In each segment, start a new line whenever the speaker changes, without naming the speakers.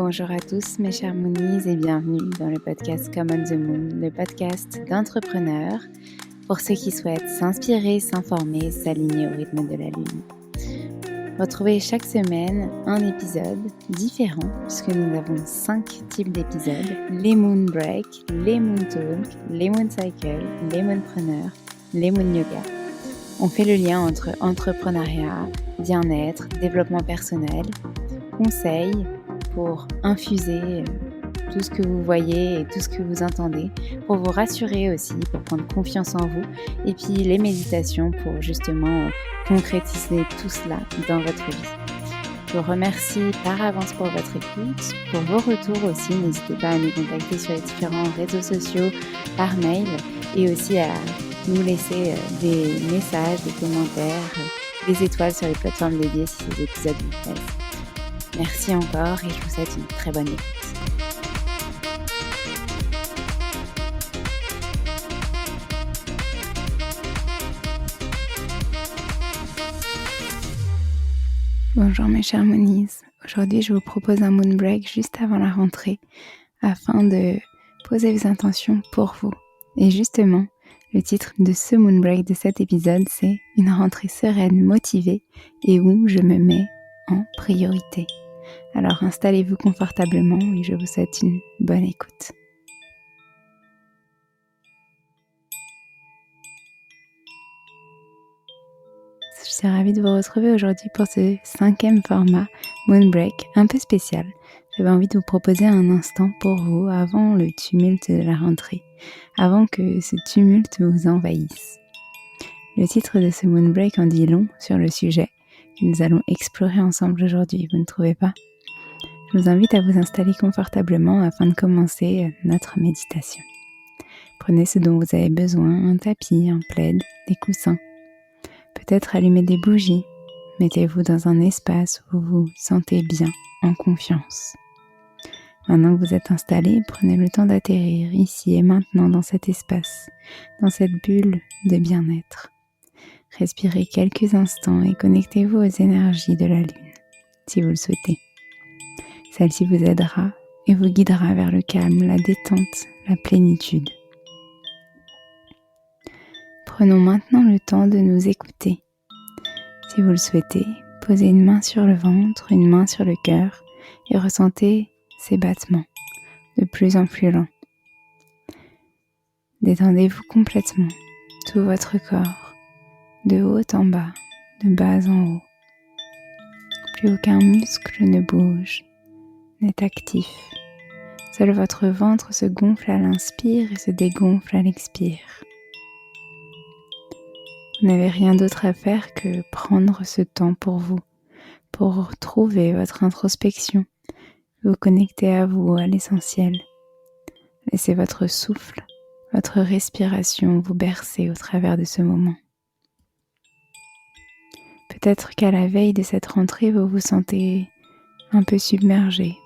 Bonjour à tous mes chers Moonies et bienvenue dans le podcast Come on the Moon, le podcast d'entrepreneurs pour ceux qui souhaitent s'inspirer, s'informer, s'aligner au rythme de la Lune. Retrouvez chaque semaine un épisode différent puisque nous avons 5 types d'épisodes, les Moon Break, les Moon Talk, les Moon Cycle, les Moonpreneurs, les Moon Yoga. On fait le lien entre entrepreneuriat, bien-être, développement personnel, conseils, pour infuser tout ce que vous voyez et tout ce que vous entendez, pour vous rassurer aussi, pour prendre confiance en vous, et puis les méditations pour justement concrétiser tout cela dans votre vie. Je vous remercie par avance pour votre écoute, pour vos retours aussi. N'hésitez pas à nous contacter sur les différents réseaux sociaux, par mail, et aussi à nous laisser des messages, des commentaires, des étoiles sur les plateformes dédiées si ces épisodes vous plaisent. Merci encore et je vous souhaite une très bonne écoute. Bonjour mes chers Moonies. Aujourd'hui je vous propose un Moon Break juste avant la rentrée afin de poser vos intentions pour vous. Et justement, le titre de ce Moon Break de cet épisode c'est « Une rentrée sereine, motivée et où je me mets en priorité ». Alors installez-vous confortablement et je vous souhaite une bonne écoute. Je suis ravie de vous retrouver aujourd'hui pour ce 5e format Moon Break un peu spécial. J'avais envie de vous proposer un instant pour vous avant le tumulte de la rentrée, avant que ce tumulte vous envahisse. Le titre de ce Moon Break en dit long sur le sujet que nous allons explorer ensemble aujourd'hui, vous ne trouvez pas ? Je vous invite à vous installer confortablement afin de commencer notre méditation. Prenez ce dont vous avez besoin, un tapis, un plaid, des coussins. Peut-être allumer des bougies. Mettez-vous dans un espace où vous vous sentez bien, en confiance. Maintenant que vous êtes installé, prenez le temps d'atterrir ici et maintenant dans cet espace, dans cette bulle de bien-être. Respirez quelques instants et connectez-vous aux énergies de la Lune, si vous le souhaitez. Celle-ci vous aidera et vous guidera vers le calme, la détente, la plénitude. Prenons maintenant le temps de nous écouter. Si vous le souhaitez, posez une main sur le ventre, une main sur le cœur et ressentez ces battements de plus en plus lents. Détendez-vous complètement, tout votre corps, de haut en bas, de bas en haut. Plus aucun muscle ne bouge, n'est actif. Seul votre ventre se gonfle à l'inspire et se dégonfle à l'expire. Vous n'avez rien d'autre à faire que prendre ce temps pour vous, pour trouver votre introspection, vous connecter à vous, à l'essentiel. Laissez votre souffle, votre respiration vous bercer au travers de ce moment. Peut-être qu'à la veille de cette rentrée, vous vous sentez un peu submergé,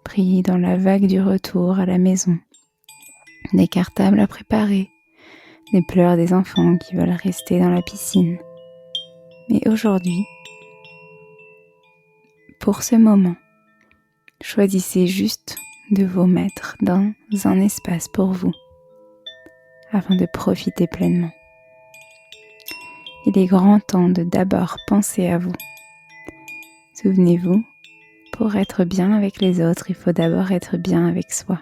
pris dans la vague du retour à la maison, des cartables à préparer, des pleurs des enfants qui veulent rester dans la piscine. Mais aujourd'hui, pour ce moment, choisissez juste de vous mettre dans un espace pour vous, afin de profiter pleinement. Il est grand temps de d'abord penser à vous. Souvenez-vous, pour être bien avec les autres, il faut d'abord être bien avec soi.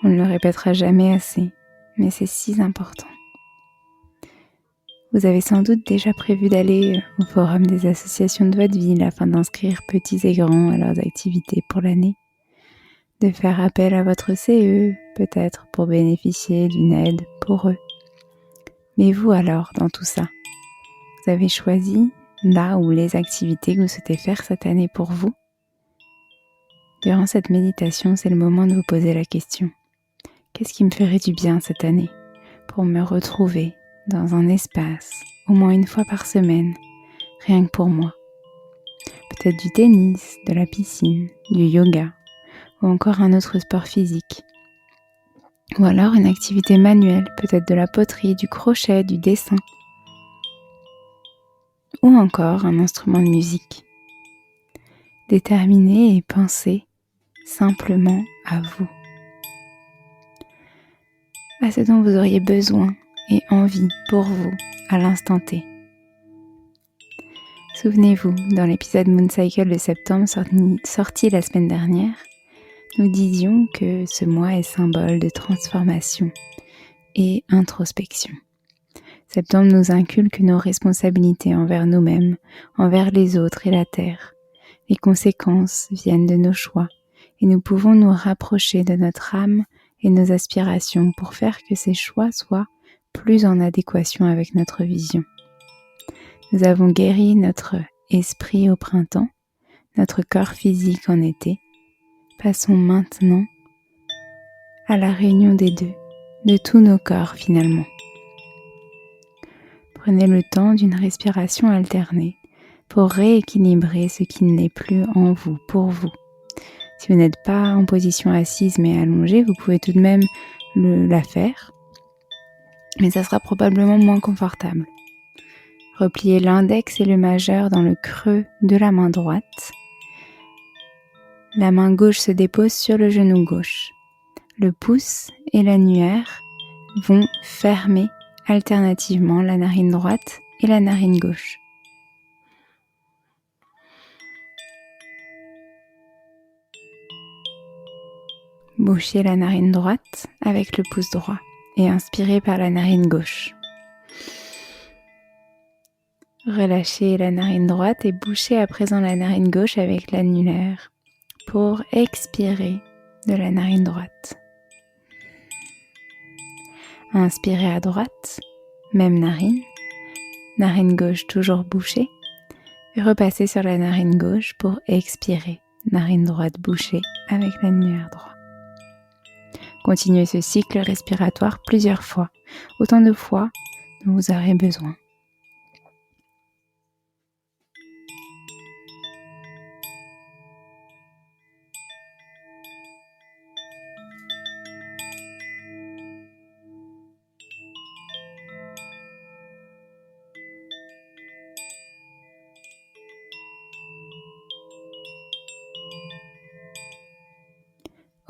On ne le répétera jamais assez, mais c'est si important. Vous avez sans doute déjà prévu d'aller au forum des associations de votre ville afin d'inscrire petits et grands à leurs activités pour l'année, de faire appel à votre CE, peut-être pour bénéficier d'une aide pour eux. Mais vous alors, dans tout ça, vous avez choisi là ou les activités que vous souhaitez faire cette année pour vous? Durant cette méditation, c'est le moment de vous poser la question. Qu'est-ce qui me ferait du bien cette année pour me retrouver dans un espace, au moins une fois par semaine, rien que pour moi? Peut-être du tennis, de la piscine, du yoga ou encore un autre sport physique. Ou alors une activité manuelle, peut-être de la poterie, du crochet, du dessin. Ou encore un instrument de musique. Déterminez et pensez simplement à vous, à ce dont vous auriez besoin et envie pour vous à l'instant T. Souvenez-vous, dans l'épisode Moon Cycle de septembre sorti la semaine dernière, nous disions que ce mois est symbole de transformation et introspection. Septembre nous inculque nos responsabilités envers nous-mêmes, envers les autres et la Terre. Les conséquences viennent de nos choix et nous pouvons nous rapprocher de notre âme et nos aspirations pour faire que ces choix soient plus en adéquation avec notre vision. Nous avons guéri notre esprit au printemps, notre corps physique en été. Passons maintenant à la réunion des deux, de tous nos corps finalement. Prenez le temps d'une respiration alternée pour rééquilibrer ce qui n'est plus en vous, pour vous. Si vous n'êtes pas en position assise mais allongée, vous pouvez tout de même la faire, mais ça sera probablement moins confortable. Repliez l'index et le majeur dans le creux de la main droite. La main gauche se dépose sur le genou gauche. Le pouce et l'annulaire vont fermer alternativement la narine droite et la narine gauche. Bouchez la narine droite avec le pouce droit et inspirez par la narine gauche. Relâchez la narine droite et bouchez à présent la narine gauche avec l'annulaire pour expirer de la narine droite. Inspirez à droite, même narine gauche toujours bouchée, et repassez sur la narine gauche pour expirer, narine droite bouchée avec l'annulaire droit. Continuez ce cycle respiratoire plusieurs fois, autant de fois dont vous aurez besoin.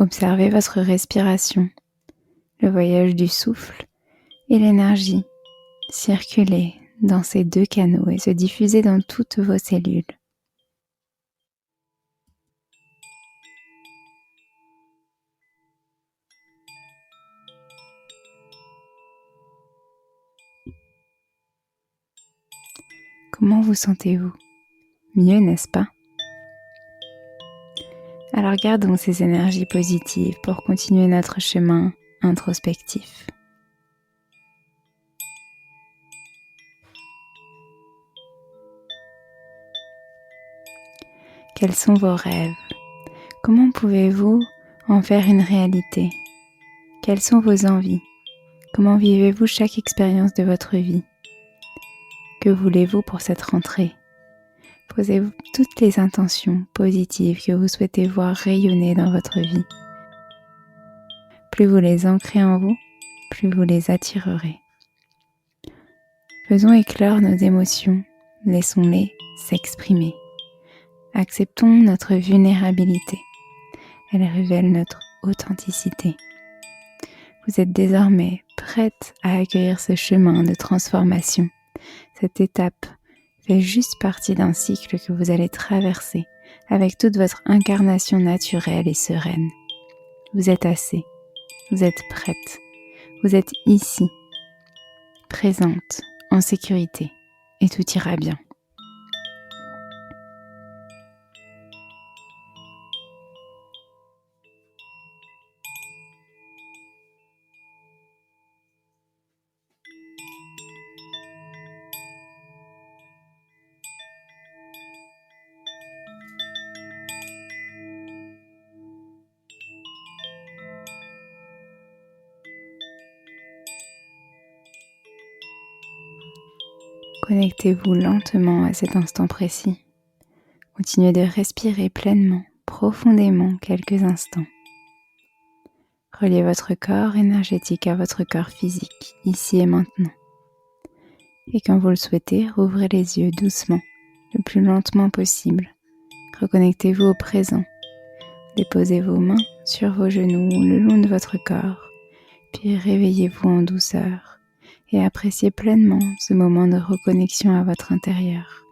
Observez votre respiration, le voyage du souffle et l'énergie circuler dans ces deux canaux et se diffuser dans toutes vos cellules. Comment vous sentez-vous? Mieux, n'est-ce pas? Alors gardons ces énergies positives pour continuer notre chemin introspectif. Quels sont vos rêves? Comment pouvez-vous en faire une réalité? Quelles sont vos envies? Comment vivez-vous chaque expérience de votre vie? Que voulez-vous pour cette rentrée? Posez-vous toutes les intentions positives que vous souhaitez voir rayonner dans votre vie. Plus vous les ancrez en vous, plus vous les attirerez. Faisons éclore nos émotions, laissons-les s'exprimer. Acceptons notre vulnérabilité. Elle révèle notre authenticité. Vous êtes désormais prête à accueillir ce chemin de transformation. Cette étape fait juste partie d'un cycle que vous allez traverser avec toute votre incarnation naturelle et sereine. Vous êtes assez, vous êtes prête, vous êtes ici, présente, en sécurité, et tout ira bien. Connectez-vous lentement à cet instant précis. Continuez de respirer pleinement, profondément quelques instants. Reliez votre corps énergétique à votre corps physique, ici et maintenant. Et quand vous le souhaitez, rouvrez les yeux doucement, le plus lentement possible, Reconnectez-vous au présent. Déposez vos mains sur vos genoux le long de votre corps, puis réveillez-vous en douceur et appréciez pleinement ce moment de reconnexion à votre intérieur.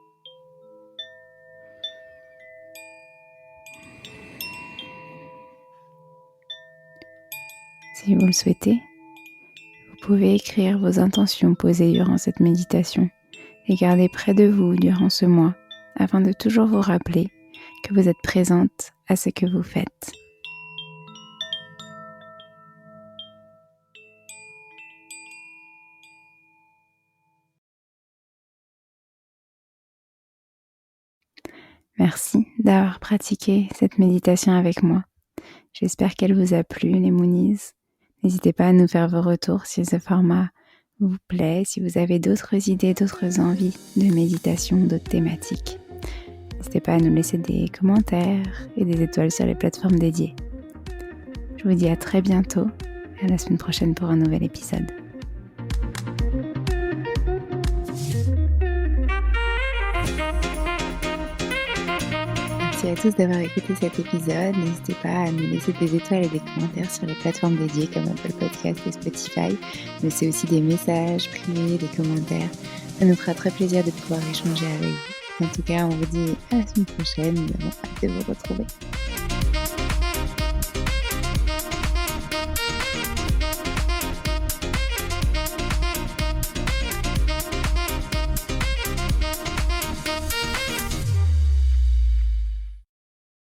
Si vous le souhaitez, vous pouvez écrire vos intentions posées durant cette méditation et garder près de vous durant ce mois afin de toujours vous rappeler que vous êtes présente à ce que vous faites. Merci d'avoir pratiqué cette méditation avec moi. J'espère qu'elle vous a plu, les Moonies. N'hésitez pas à nous faire vos retours si ce format vous plaît, si vous avez d'autres idées, d'autres envies de méditation, d'autres thématiques. N'hésitez pas à nous laisser des commentaires et des étoiles sur les plateformes dédiées. Je vous dis à très bientôt, à la semaine prochaine pour un nouvel épisode. Merci à tous d'avoir écouté cet épisode. N'hésitez pas à nous laisser des étoiles et des commentaires sur les plateformes dédiées comme Apple Podcast et Spotify, mais c'est aussi des messages privés, des commentaires. Ça nous fera très plaisir de pouvoir échanger avec vous. En tout cas, on vous dit à la semaine prochaine. Nous avons hâte de vous retrouver.